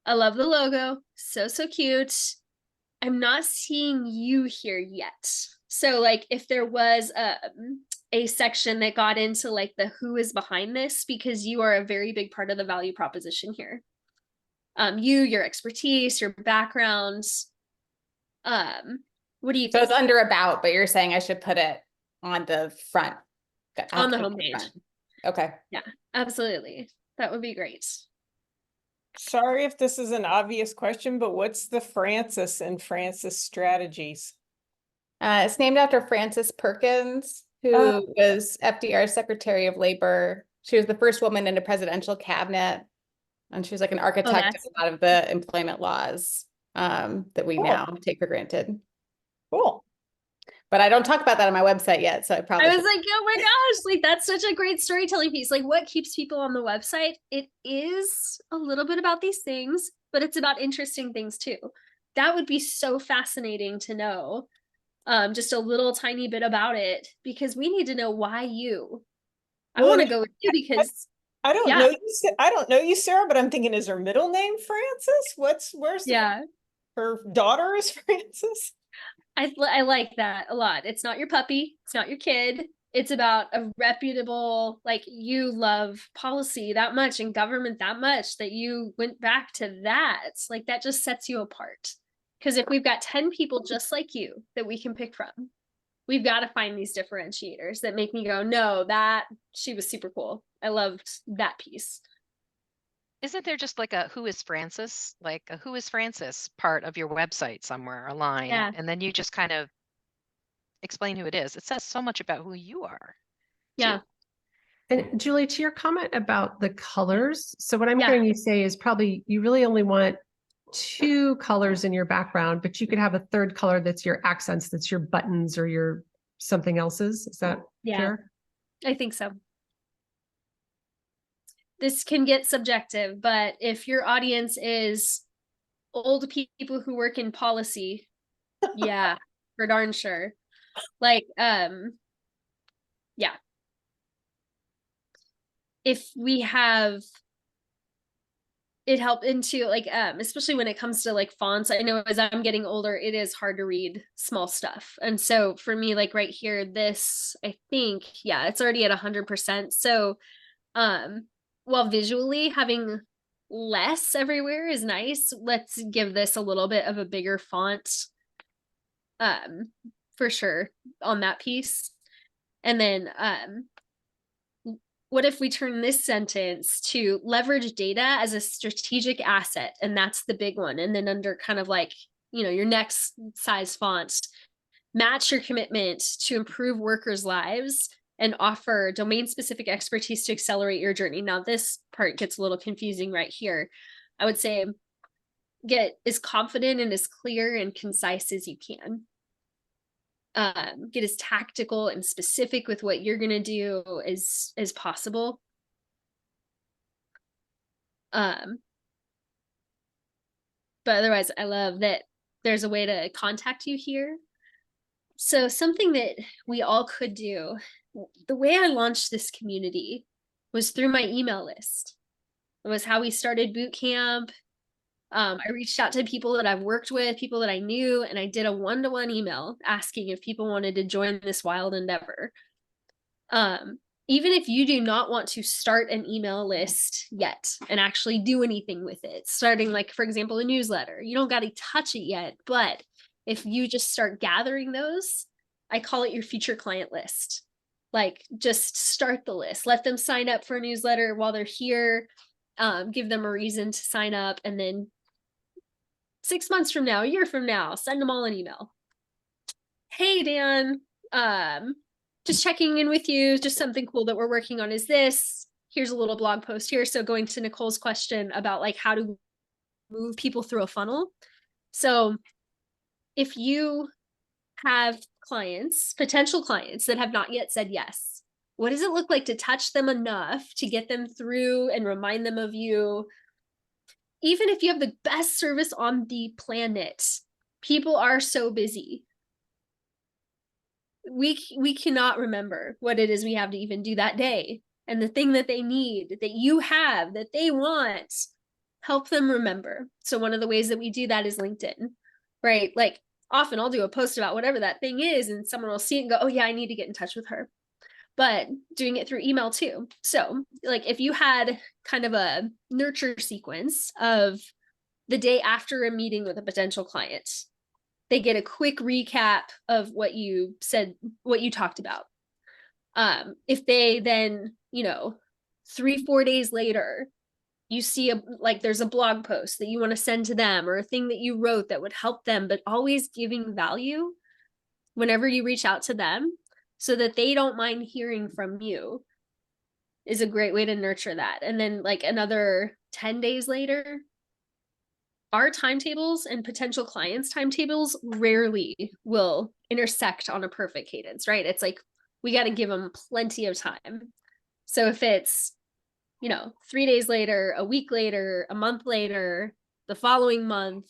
S2: love the logo. So cute. I'm not seeing you here yet. So like if there was a section that got into like the who is behind this, because you are a very big part of the value proposition here. Your expertise, your backgrounds. What do you think?
S7: So it's under about, but you're saying I should put it on the front.
S2: On the homepage.
S7: Okay.
S2: Yeah, absolutely. That would be great.
S3: Sorry if this is an obvious question, but what's the Francis and Francis strategies?
S7: It's named after Frances Perkins, who was FDR's Secretary of Labor. She was the first woman in a presidential cabinet, and she was like an architect of a lot of the employment laws that we now take for granted.
S3: Cool.
S7: But I don't talk about that on my website yet, so I probably
S2: was like, oh my gosh, like that's such a great storytelling piece. Like what keeps people on the website? It is a little bit about these things, but it's about interesting things too. That would be so fascinating to know. Just a little tiny bit about it, because we need to know why you. I want to go with you because
S3: I don't know you. I don't know you, Sarah, but I'm thinking, is her middle name Francis? Where's her daughter is Francis?
S2: I like that a lot. It's not your puppy. It's not your kid. It's about a reputable, like you love policy that much and government that much that you went back to that. Like that just sets you apart. Because if we've got 10 people just like you that we can pick from, we've got to find these differentiators that make me go, no, that she was super cool. I loved that piece.
S1: Isn't there just like a who is Francis, like a who is Francis part of your website somewhere, a line, and then you just kind of explain who it is. It says so much about who you are.
S2: Yeah.
S1: Too.
S13: And Julie, to your comment about the colors, so what I'm hearing you say is probably you really only want 2 colors in your background, but you could have a third color that's your accents, that's your buttons or your something else's. Is that fair?
S2: I think so. This can get subjective, but if your audience is old people who work in policy, yeah, for darn sure. Like, yeah. If we have it help into like, especially when it comes to like fonts, I know as I'm getting older, it is hard to read small stuff. And so for me, like right here, this, I think, yeah, it's already at 100%. So, while visually having less everywhere is nice, let's give this a little bit of a bigger font for sure on that piece. And then what if we turn this sentence to leverage data as a strategic asset? And that's the big one. And then under kind of like, you know, your next size font, match your commitment to improve workers' lives and offer domain-specific expertise to accelerate your journey. Now, this part gets a little confusing right here. I would say get as confident and as clear and concise as you can. Get as tactical and specific with what you're going to do as possible. But otherwise, I love that there's a way to contact you here. So something that we all could do, the way I launched this community was through my email list. It was how we started boot camp. I reached out to people that I've worked with, people that I knew, and I did a one-to-one email asking if people wanted to join this wild endeavor. Even if you do not want to start an email list yet and actually do anything with it, starting like, for example, a newsletter, you don't got to touch it yet, but if you just start gathering those, I call it your future client list. Like just start the list, let them sign up for a newsletter while they're here, give them a reason to sign up, and then 6 months from now, a year from now, send them all an email. Hey, Dan, just checking in with you. Just something cool that we're working on is this. Here's a little blog post here. So going to Nicole's question about like how to move people through a funnel. So if you have clients, potential clients that have not yet said yes, what does it look like to touch them enough to get them through and remind them of you? Even if you have the best service on the planet, people are so busy. We cannot remember what it is we have to even do that day. And the thing that they need, that you have, that they want, help them remember. So one of the ways that we do that is LinkedIn, right? Like often I'll do a post about whatever that thing is and someone will see it and go, oh yeah, I need to get in touch with her. But doing it through email too. So like if you had kind of a nurture sequence of the day after a meeting with a potential client, they get a quick recap of what you said, what you talked about. If they then, 3-4 days later, you see like there's a blog post that you want to send to them or a thing that you wrote that would help them, but always giving value whenever you reach out to them so that they don't mind hearing from you is a great way to nurture that. And then like another 10 days later, our timetables and potential clients' timetables rarely will intersect on a perfect cadence, right? It's like we got to give them plenty of time. So if it's, 3 days later, a week later, a month later, the following month,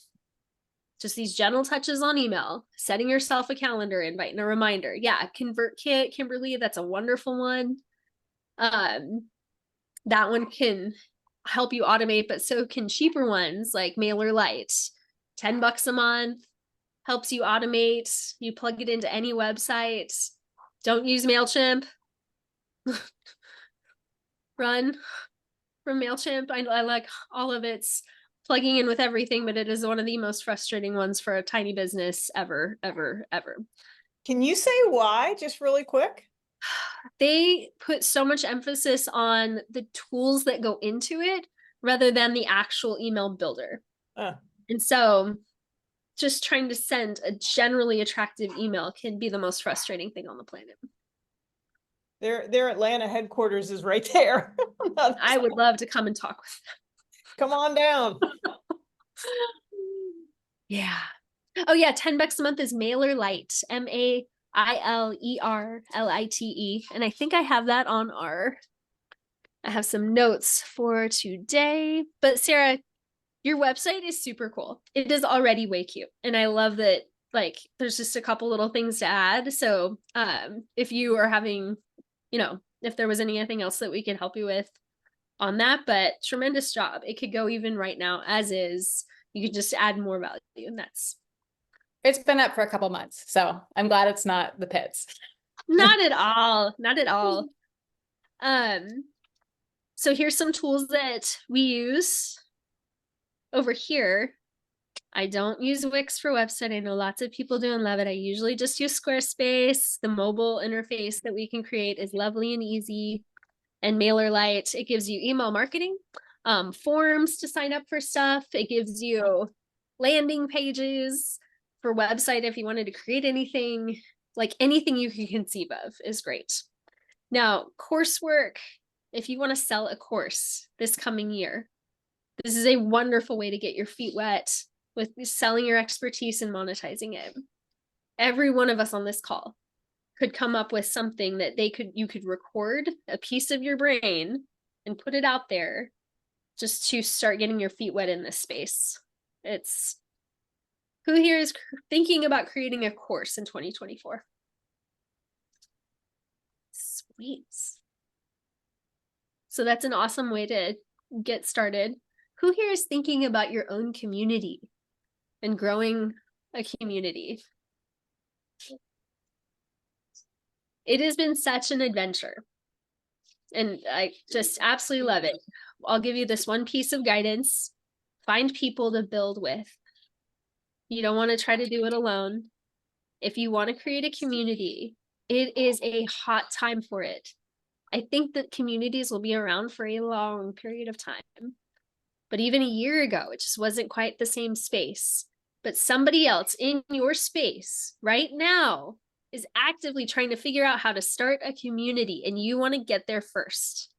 S2: just these gentle touches on email, setting yourself a calendar invite and a reminder. Yeah, ConvertKit, Kimberly, that's a wonderful one. That one can help you automate, but so can cheaper ones like MailerLite. $10 a month helps you automate. You plug it into any website. Don't use MailChimp. Run from MailChimp. I like all of its plugging in with everything, but it is one of the most frustrating ones for a tiny business ever.
S3: Can you say why, just really quick?
S2: They put so much emphasis on the tools that go into it rather than the actual email builder. And so just trying to send a generally attractive email can be the most frustrating thing on the planet.
S3: Their Atlanta headquarters is right there.
S2: I would love to come and talk with them.
S3: Come on down.
S2: Yeah. Oh yeah, $10 a month is MailerLite, MailerLite. And I think I have that on I have some notes for today. But Sarah, your website is super cool. It is already way cute. And I love that like there's just a couple little things to add. So if you are having, if there was anything else that we could help you with on that, but tremendous job. It could go even right now as is. You could just add more value, and
S14: it's been up for a couple months, so I'm glad it's not the pits.
S2: Not at all. So here's some tools that we use over here. I don't use Wix for website. I know lots of people do and love it. I usually just use Squarespace. The mobile interface that we can create is lovely and easy. And MailerLite, it gives you email marketing, forms to sign up for stuff. It gives you landing pages for website if you wanted to create anything. Like anything you can conceive of is great. Now, coursework, if you want to sell a course this coming year, this is a wonderful way to get your feet wet with selling your expertise and monetizing it. Every one of us on this call could come up with something that you could record a piece of your brain and put it out there just to start getting your feet wet in this space. Who here is thinking about creating a course in 2024? Sweet. So that's an awesome way to get started. Who here is thinking about your own community and growing a community? It has been such an adventure and I just absolutely love it. I'll give you this one piece of guidance. Find people to build with. You don't want to try to do it alone. If you want to create a community, it is a hot time for it. I think that communities will be around for a long period of time. But even a year ago, it just wasn't quite the same space. But somebody else in your space right now is actively trying to figure out how to start a community, and you want to get there first.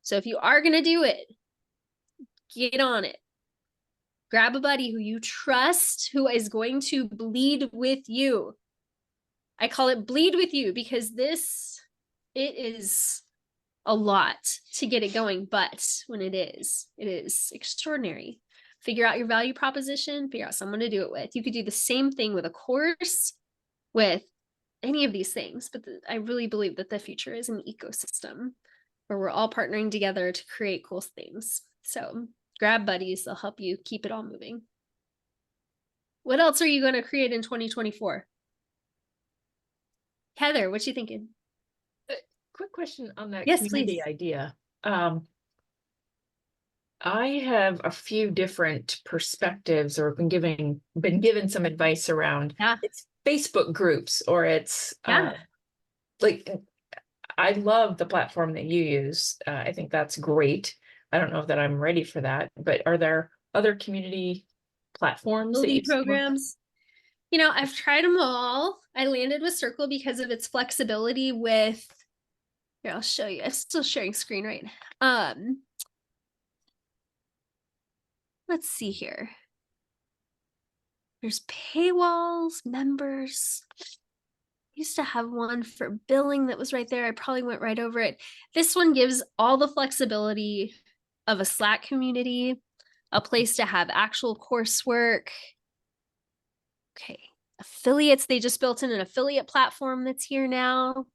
S2: So if you are going to do it, get on it. Grab a buddy who you trust, who is going to bleed with you. I call it bleed with you because it is a lot to get it going, but when it is extraordinary. Figure out your value proposition, figure out someone to do it with. You could do the same thing with a course, with any of these things, but I really believe that the future is an ecosystem where we're all partnering together to create cool things. So grab buddies, they'll help you keep it all moving. What else are you going to create in 2024? Heather, what you thinking?
S15: Quick question on that
S2: Yes,
S15: community
S2: please.
S15: idea. I have a few different perspectives or been given some advice around it's Facebook groups or it's like I love the platform that you use. I think that's great. I don't know that I'm ready for that, but are there other community platforms that you
S2: programs? You know, I've tried them all. I landed with Circle because of its flexibility with, here, I'll show you. I'm still sharing screen right now. Let's see here. There's paywalls, members. I used to have one for billing that was right there. I probably went right over it. This one gives all the flexibility of a Slack community, a place to have actual coursework. Okay, affiliates. They just built in an affiliate platform that's here now.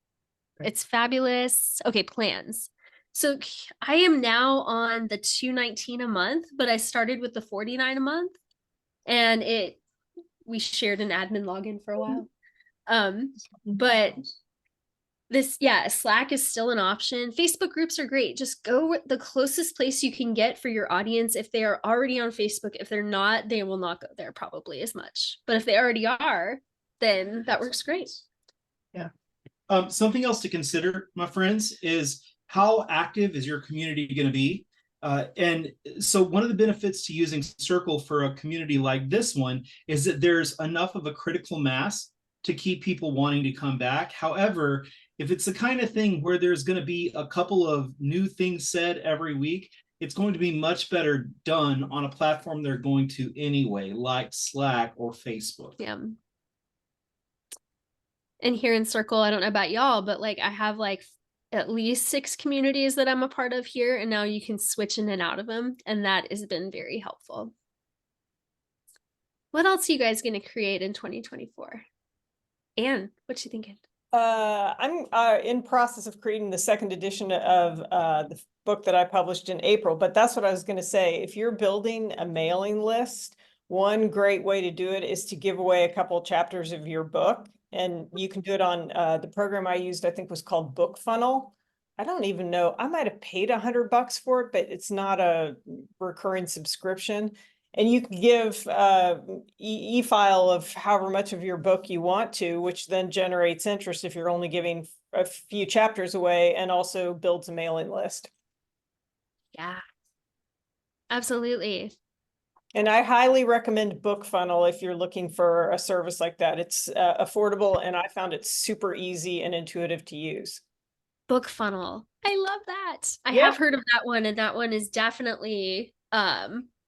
S2: It's fabulous. Okay, plans. So I am now on the $219 a month, but I started with the $49 a month, and we shared an admin login for a while. But this, Slack is still an option. Facebook groups are great. Just go the closest place you can get for your audience. If they are already on Facebook, if they're not, they will not go there probably as much. But if they already are, then that works great.
S6: Yeah. Something else to consider, my friends, is how active is your community going to be? And so one of the benefits to using Circle for a community like this one is that there's enough of a critical mass to keep people wanting to come back. However, if it's the kind of thing where there's going to be a couple of new things said every week, it's going to be much better done on a platform they're going to anyway, like Slack or Facebook.
S2: Yeah. And here in Circle, I don't know about y'all, but like I have like at least 6 communities that I'm a part of here, and now you can switch in and out of them, and that has been very helpful. What else are you guys going to create in 2024? Anne, what you thinking?
S3: I'm in process of creating the second edition of the book that I published in April, but that's what I was going to say. If you're building a mailing list, one great way to do it is to give away a couple chapters of your book. And you can do it on the program I used, I think was called Book Funnel. I don't even know, I might have paid $100 for it, but it's not a recurring subscription. And you can give e-file of however much of your book you want to, which then generates interest if you're only giving a few chapters away, and also builds a mailing list.
S2: Yeah, absolutely.
S3: And I highly recommend BookFunnel if you're looking for a service like that. It's affordable, and I found it super easy and intuitive to use.
S2: BookFunnel. I love that. I
S3: Yeah.
S2: have heard of that one, and that one is definitely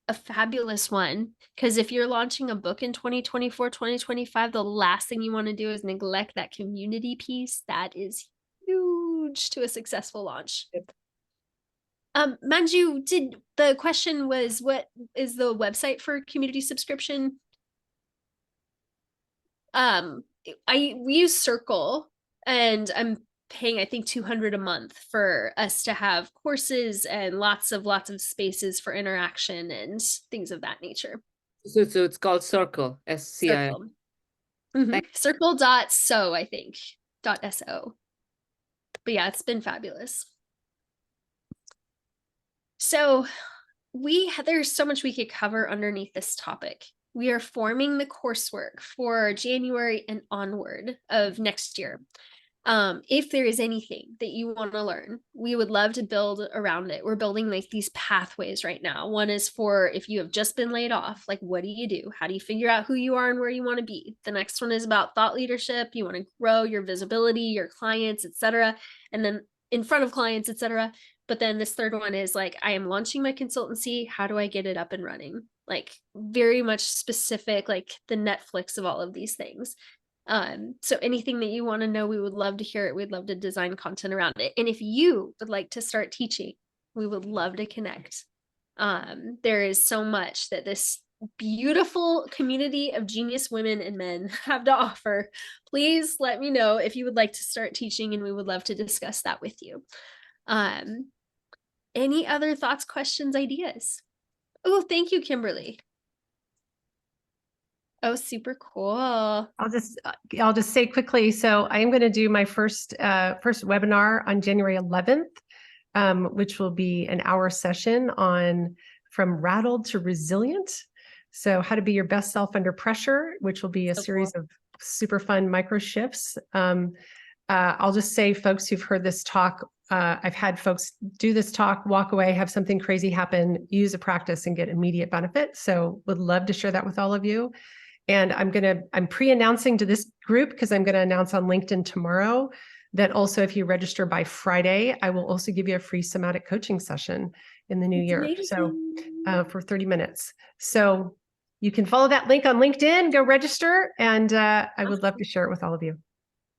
S2: a fabulous one, because if you're launching a book in 2024, 2025, the last thing you want to do is neglect that community piece. That is huge to a successful launch.
S3: Yep.
S2: Manju, the question was, what is the website for community subscription? We use Circle, and I'm paying, I think, $200 a month for us to have courses and lots of spaces for interaction and things of that nature.
S11: So it's called Circle, SCI.
S2: Circle. Circle.so, I think, .so. But yeah, it's been fabulous. So there's so much we could cover underneath this topic. We are forming the coursework for January and onward of next year. If there is anything that you want to learn, we would love to build around it. We're building like these pathways right now. One is for if you have just been laid off, like what do you do? How do you figure out who you are and where you want to be? The next one is about thought leadership. You want to grow your visibility, your clients, etc. And then in front of clients, etc. But then this third one is like, I am launching my consultancy. How do I get it up and running? Like very much specific, like the Netflix of all of these things. So anything that you want to know, we would love to hear it. We'd love to design content around it. And if you would like to start teaching, we would love to connect. There is so much that this beautiful community of genius women and men have to offer. Please let me know if you would like to start teaching, and we would love to discuss that with you. Any other thoughts, questions, ideas? Oh, thank you, Kimberly. Oh, super cool.
S13: I'll just say quickly. So I am going to do my first webinar on January 11th, which will be an hour session on from rattled to resilient. So how to be your best self under pressure, which will be a series of super fun micro shifts. I'll just say, folks who've heard this talk, I've had folks do this talk, walk away, have something crazy happen, use a practice and get immediate benefit. So would love to share that with all of you. And I'm pre-announcing to this group because I'm going to announce on LinkedIn tomorrow that also if you register by Friday, I will also give you a free somatic coaching session in the new year. So for 30 minutes. So you can follow that link on LinkedIn, go register, and I would love to share it with all of you.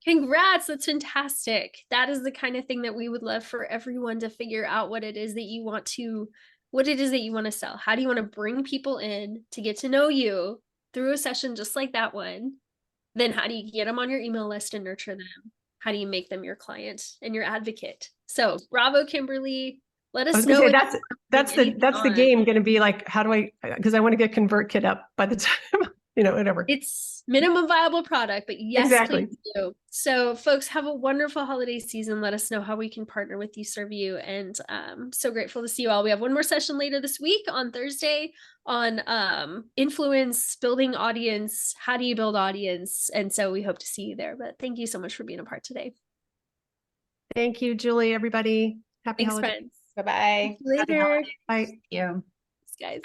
S2: Congrats, that's fantastic. That is the kind of thing that we would love for everyone to figure out what it is that you want to sell. How do you want to bring people in to get to know you through a session just like that one? Then how do you get them on your email list and nurture them? How do you make them your client and your advocate? So bravo, Kimberly. Let us know.
S13: That's the game going to be like, how do I, because I want to get ConvertKit up by the time, whatever.
S2: It's minimum viable product, but yes,
S13: exactly.
S2: Please do. So folks, have a wonderful holiday season. Let us know how we can partner with you, serve you. And so grateful to see you all. We have one more session later this week on Thursday on influence, building audience. How do you build audience? And so we hope to see you there. But thank you so much for being a part today.
S13: Thank you, Julie, everybody. Happy
S2: Thanks,
S13: holidays.
S2: friends.
S14: Bye-bye.
S2: Later.
S13: Bye.
S10: Yeah.
S2: Thanks, guys.